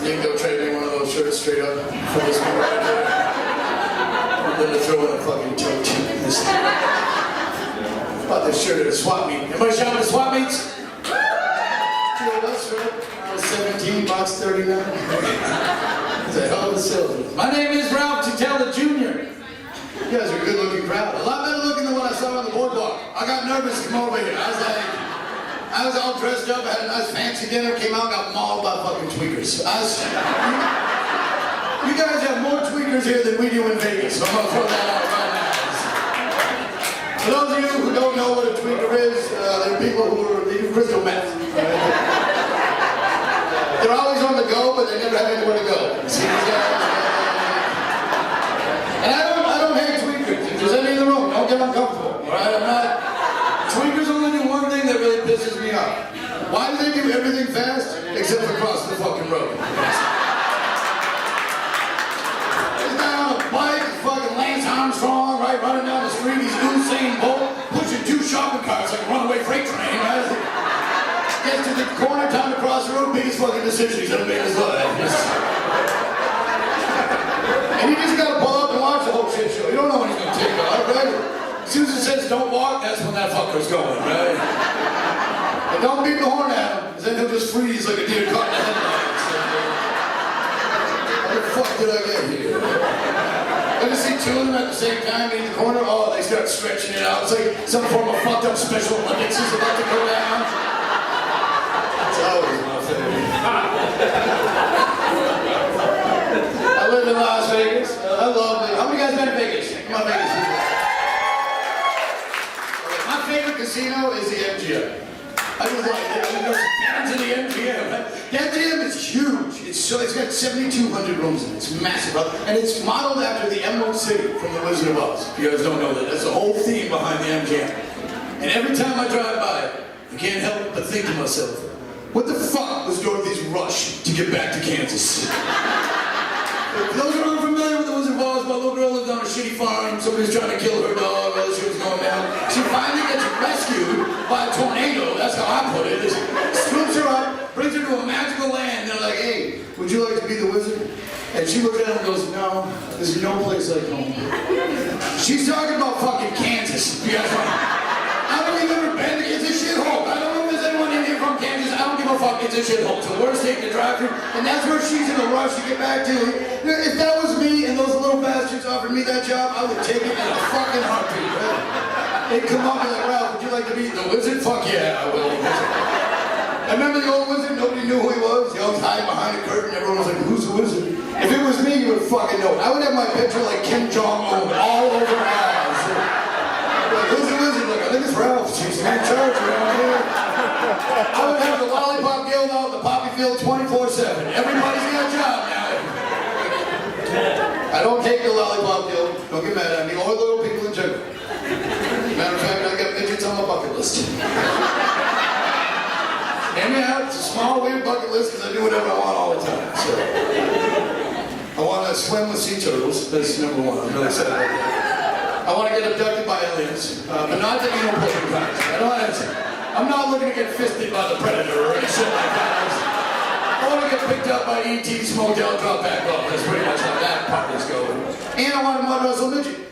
You can go trade me one of those shirts straight up for this one right there. I'm gonna throw in a fucking tote. About this shirt at a swap meet. Anybody shopping at swap meets? That's right. I was 17, box 39. It's a hell of a salesman. My name is Ralph Tutela Jr. You guys are a good looking crowd. A lot better looking than what I saw on the boardwalk. I got nervous to come over here. I was all dressed up, I had a nice fancy dinner, came out, got mauled by fucking tweakers. You guys have more tweakers here than we do in Vegas, so I'm gonna throw that out right now. For those of you who don't know what a tweaker is, they're people they do crystal meth. They're always on the go, but they never have anywhere to go. See these guys? And I don't hate tweakers. If there's any in the room, don't get uncomfortable. Alright, I'm not. Tweakers only do one thing that really pisses me off. Why do they do everything fast except for cross the fucking road? This guy on a bike, fucking Lance Armstrong, right, running down the street, he's Usain Bolt, pushing 2 shopping carts like a runaway freight train, right? Gets to the corner, time to cross the road, biggest fucking decision he's ever made in his life. And you just gotta pull up and watch the whole shit show. You don't know when he's gonna take off, right? As soon as it says don't walk, that's when that fucker's going, right? And don't beat the horn at him, because then he'll just freeze like a deer caught in the headlights. How the fuck did I get here? I just see 2 of them at the same time in the corner. Oh, they start stretching it out. It's like some form of fucked up Special Olympics is about to go down. It's always my favorite. I live in Las Vegas. I love Vegas. How many guys been to Vegas? Come on, Vegas. My favorite casino is the MGM. I just like it. There's fans in the MGM. The MGM is huge. It's got 7,200 rooms in it. It's massive. And it's modeled after the Emerald City from The Wizard of Oz. If you guys don't know that. That's the whole theme behind the MGM. And every time I drive by it, I can't help but think to myself, what the fuck was Dorothy's rush to get back to Kansas? For those who aren't familiar with The Wizard of Oz, my little girl lived on a shitty farm. Somebody's trying to kill her dog while she was going down. She finally gets rescued by a tornado. That's how I put it. It scoops her up, brings her to a magical land. They're like, hey, would you like to be the wizard? And she looks at him and goes, no, there's no place like home. She's talking about fucking Kansas. You guys know? I don't even ever been. It's a shithole. I don't know if there's anyone in here from Kansas. I don't give a fuck. It's a shithole. It's the worst state to drive through. And that's where she's in a rush to get back to. If that was me and those little bastards offered me that job, I would take it in a fucking heartbeat. Right? They'd come up and like, Ralph, would you like to be the wizard? Fuck yeah, I will. I remember the old wizard. Nobody knew who he was. He always hiding behind a curtain. Everyone was like, who's the wizard? If it was me, you would fucking know. I would have my picture like Kim Jong-un all over my eyes. Like, who's the wizard? Like, I think it's Ralph. She's in charge around here. I would have the lollipop guild out in the poppy field 24/7. Everybody's got a job now. I don't take the lollipop guild. Don't get mad at me. Or little people in general. Matter of fact, I got midgets on my bucket list. Hear me out. It's a small, weird bucket list because I do whatever I want all the time. So, I want to swim with sea turtles. That's number 1. I'm really excited about that. I want to get abducted by aliens, but not the anal pushing kinds. I don't want to. I'm not looking to get fisted by the predator or any shit like that. I want to get picked up by E.T.'s motel drop back off. That's pretty much how that part is going. And I want to mud wrestle midget.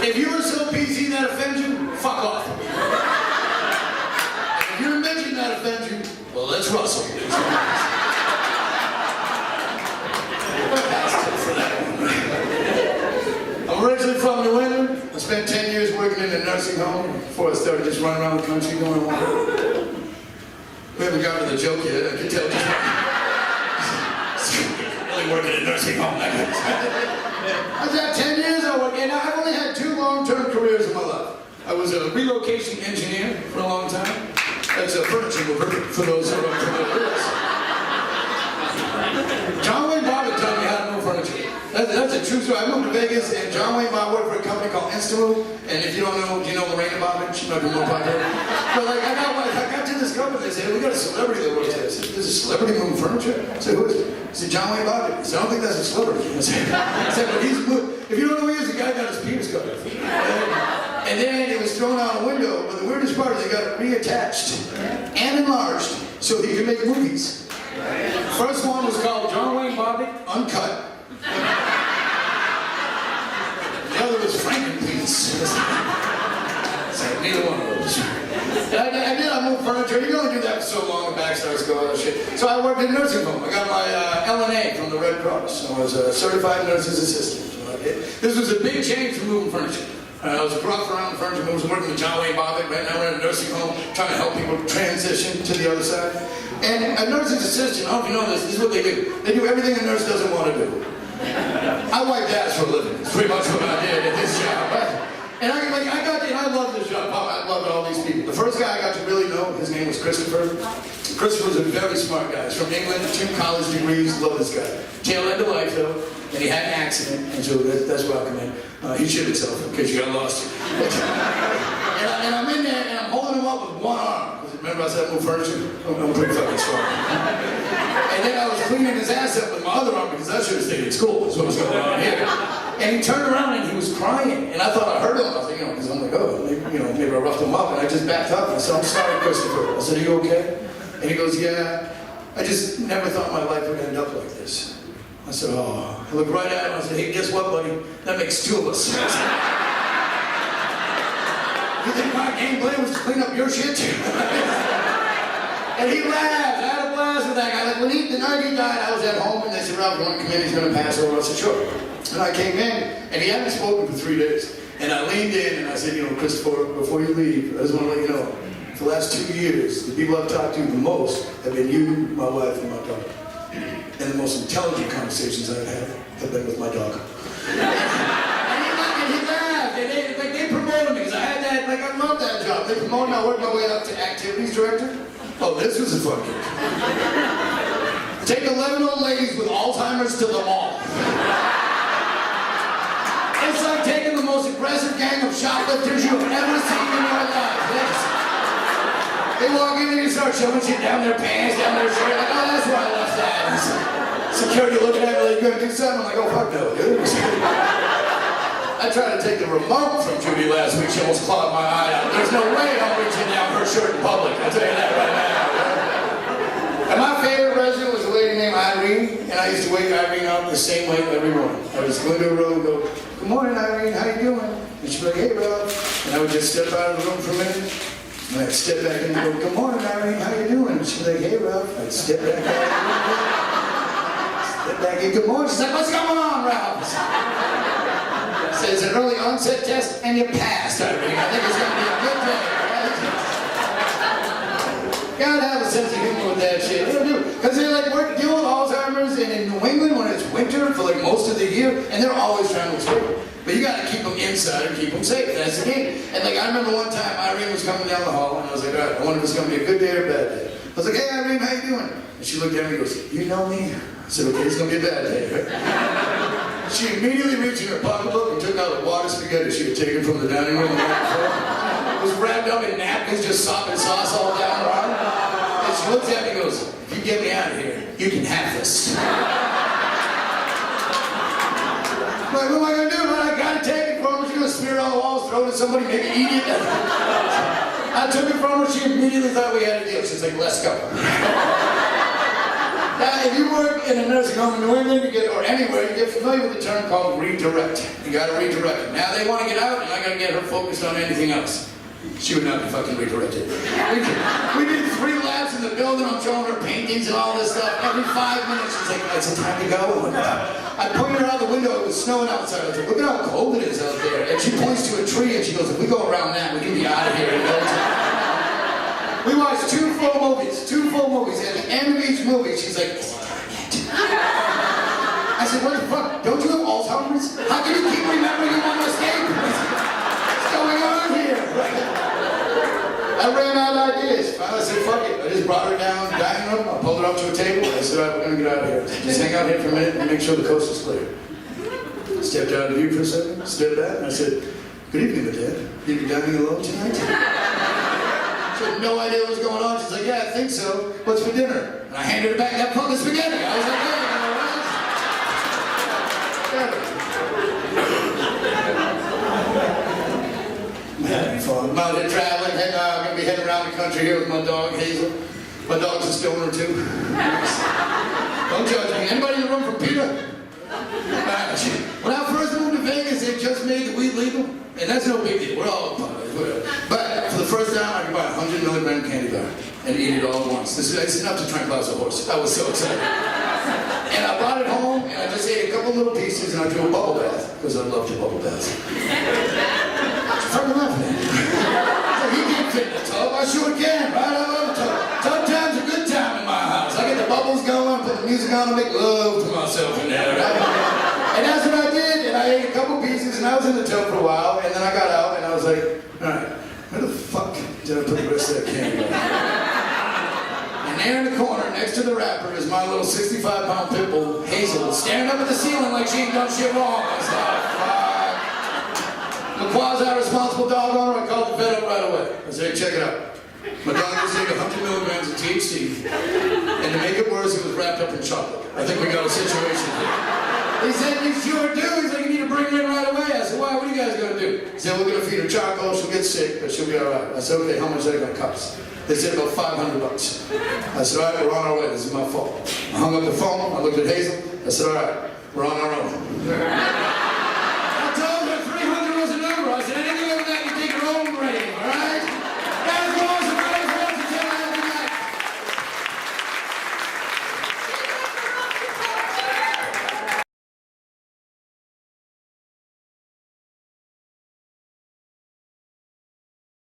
If you're so PC that offends you, fuck off. If you're a midget that offends you, well, let's wrestle. That's it for that one. I'm originally from New England. I spent 10 years working in a nursing home before I started just running around the country going on. We haven't gotten to the joke yet. I can tell just really working in a nursing home. I was at 10 years I worked, and I've only had 2 long-term careers in my life. I was a relocation engineer for a long time. That's a furniture mover for those who are familiar. John Wayne Bobbitt taught me how to move furniture. That's a true story. I moved to Vegas, and John Wayne Bobbitt worked for a company called Instamove. And if you don't know, do you know Lorena Bobbitt? She might be more popular. But like, I got to this company. They said, we got a celebrity that works here. I said, there's a celebrity moving furniture? I said, who is it? I said, John Wayne Bobbitt. I said, I don't think that's a celebrity. I said, but he's if you don't know who he is, the guy got his penis cut off. And then it was thrown out a window. But the weirdest part is it got reattached and enlarged so he could make movies. First one was called John Wayne Bobbitt, Uncut. The other was Frankenpeace. So neither one of those. I moved furniture. You can only do that for so long, the back starts going and shit. So I worked in a nursing home. I got my LNA from the Red Cross. I was a certified nurse's assistant. This was a big change from moving furniture. I was gruff around the furniture moves, working with John Wayne Bobbitt. Right now we're in a nursing home, trying to help people transition to the other side. And a nurse's assistant, I don't know if you know this, this is what they do. They do everything a nurse doesn't want to do. I wipe ass for a living. That's pretty much what I did at this job. And I love this job. I love all these people. The first guy I got to really know, his name was Christopher. Christopher was a very smart guy. He's from England, 2 college degrees. Love this guy. Tail end of life though, and he had an accident, and so that's where I come in. He shit himself in case you got lost. and I'm in there, and I'm holding him up with one arm. Remember I said I move furniture? I'm pretty fucking strong. And then I was cleaning his ass up with my other arm because I should have stayed in school. That's what was going on here. And he turned around and he was crying. And I thought I heard him. I was like, because I'm like, oh, maybe I roughed him up. And I just backed up and I said, I'm sorry, Christopher. I said, are you okay? And he goes, yeah. I just never thought my life would end up like this. I said, oh. I looked right at him. I said, hey, guess what, buddy? That makes 2 of us. You think my game plan was to clean up your shit? And he laughed. I had a blast with that guy. Like, the night he died, I was at home, and they said, Ralph, you want to come in? He's going to pass over. I said, sure. And I came in, and he hadn't spoken for 3 days. And I leaned in, and I said, Christopher, before you leave, I just want to let you know, for the last 2 years, the people I've talked to the most have been you, my wife, and my dog. And the most intelligent conversations I've had have been with my dog. And he laughed, and they promoted me, because I had that, I loved that job. They promoted me, I worked my way up to activities director. Oh, this was a fun gig. Take 11 old ladies with Alzheimer's to the mall. It's like taking the most aggressive gang of shoplifters you've ever seen in your life. Yes. They walk in and you start shoving shit down their pants, down their shirt, like, oh, that's where I left that. Security looking at me like, you gonna do something? I'm like, oh, fuck no, dude. I tried to take the remote from Judy last week. She almost clawed my eye out. There's no way I'm reaching down her shirt in public. I'll tell you that right now. And my favorite resident was a lady named Irene, and I used to wake Irene up the same way every morning. I would just go into a room and go, good morning, Irene, how you doing? And she'd be like, hey, Ralph. And I would just step out of the room for a minute, and I'd step back in and go, good morning, Irene, how you doing? And she'd be like, hey, Ralph. I'd step back out of the room, step back in, good morning. She's like, what's going on, Ralph? It's an early onset test, and you passed. I think it's going to be a good day, right? Gotta have a sense of humor with that shit. They do. Because they're like, we're dealing with Alzheimer's, and in New England, when it's winter for like most of the year, and they're always trying to escape. But you gotta keep them inside and keep them safe. That's the game. And like, I remember one time, Irene was coming down the hall, and I was like, all right, I wonder if it's going to be a good day or a bad day. I was like, hey, Irene, how you doing? And she looked at me and goes, you know me? I said, okay, it's going to be a bad day, right? She immediately reached in her pocketbook and took out a water spaghetti she had taken from the dining room the night before. It was wrapped up in napkins, just sopping sauce all down her arm. And she looked at me and goes, if you get me out of here, you can have this. I'm like, what am I going to do? Man? I got to take it from her. She's going to smear it on the walls, throw it at somebody, maybe eat it. I took it from her. She immediately thought we had a deal. She's like, let's go. Now, if you work in a nursing home in New England, or anywhere, you get familiar with the term called redirect. You gotta redirect them. Now they want to get out, and I gotta get her focused on anything else. She would not be fucking redirected. We did 3 laps in the building. I'm showing her paintings and all this stuff. Every 5 minutes, she's like, it's time to go. I pointed her out the window. It was snowing outside. I was like, look at how cold it is out there. And she points to a tree, and she goes, if we go around that, we can be out of here in no time. We watched 2 full movies. At the end of each movie, she's like, is it time yet? I said, what the fuck? Don't you have Alzheimer's? How can you keep remembering you want to escape? What's going on here? I ran out of ideas. Finally, I said, fuck it. I just brought her down the dining room. I pulled her up to a table. I said, all right, we're going to get out of here. Just hang out here for a minute and make sure the coast is clear. Stepped out of the view for a second, stepped back, and I said, good evening, Dad. You be dining alone tonight? She had no idea what was going on. She's like, yeah, I think so. What's for dinner? And I handed her back that fucking spaghetti. I was like, yeah, I'm having fun. I'm out here traveling. I'm going to be heading around the country here with my dog, Hazel. My dog's a stoner, too. When I first moved to Vegas, they just made the weed legal, and that's no big deal. We're all whatever. But for the first time, I could buy a 100 milligram candy bar and eat it all at once. It's enough to tranquilize a horse. I was so excited. And I brought it home, and I just ate a couple little pieces, and I drew a bubble bath, because I love to bubble baths. Fucking love it. So he can't fit in the tub. I sure can, right? I love the tub. Tub time's a good time in my house. I get the bubbles going, put the music on, and make love to myself in there, right? And that's what I did, and I ate a couple pieces, and I was in the tub for a while, and then I got out, and I was like, all right, where the fuck did I put the rest of that candy? And there in the corner, next to the wrapper, is my little 65-pound pit bull, Hazel, staring up at the ceiling like she ain't done shit wrong. I was like, fuck. I'm a quasi-responsible dog owner. I called the vet up right away. I said, check it out. My dog was taking 100 milligrams of THC, and to make it worse, it was wrapped up in chocolate. I think we got a situation here. He said, you sure do. He's like, you need to bring her in right away. I said, why? What are you guys going to do? He said, we're going to feed her charcoal. She'll get sick, but she'll be all right. I said, okay, how much is that going to cost? They said, about $500. I said, all right, we're on our way. This is my fault. I hung up the phone. I looked at Hazel. I said, all right, we're on our own.